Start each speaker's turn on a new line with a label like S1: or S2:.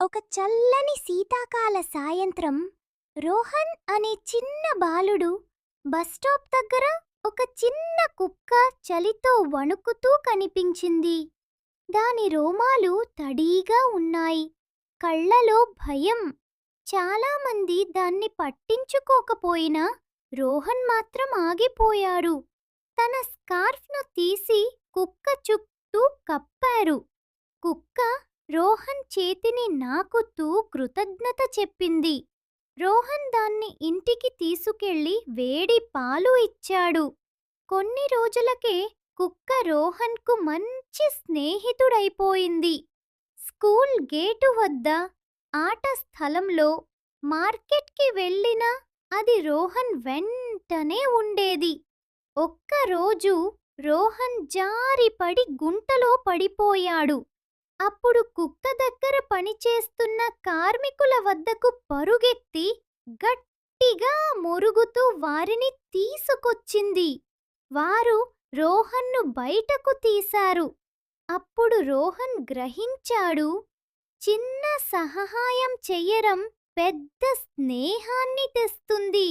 S1: ఒక చల్లని శీతాకాల సాయంత్రం రోహన్ అనే చిన్న బాలుడు బస్టాప్ దగ్గర ఒక చిన్న కుక్క చలితో వణుకుతూ కనిపించింది. దాని రోమాలు తడిగా ఉన్నాయి, కళ్ళలో భయం. చాలామంది దాన్ని పట్టించుకోకపోయినా రోహన్ మాత్రం ఆగిపోయాడు. తన స్కార్ఫ్ను తీసి కుక్క చుట్టూ కప్పారు. కుక్క రోహన్ చేతిని నాకుతూ కృతజ్ఞత చెప్పింది. రోహన్ దాన్ని ఇంటికి తీసుకెళ్లి వేడి పాలు ఇచ్చాడు. కొన్ని రోజులకే కుక్క రోహన్కు మంచి స్నేహితుడైపోయింది. స్కూల్ గేటు వద్ద, ఆట స్థలంలో, మార్కెట్కి వెళ్ళినా అది రోహన్ వెంటనే ఉండేది. ఒక్కరోజు రోహన్ జారిపడి గుంటలో పడిపోయాడు. అప్పుడు కుక్క దగ్గర పనిచేస్తున్న కార్మికుల వద్దకు పరుగెత్తి గట్టిగా మొరుగుతూ వారిని తీసుకొచ్చింది. వారు రోహన్ను బయటకు తీశారు. అప్పుడు రోహన్ గ్రహించాడు, చిన్న సహాయం చెయ్యడం పెద్ద స్నేహాన్ని తెస్తుంది.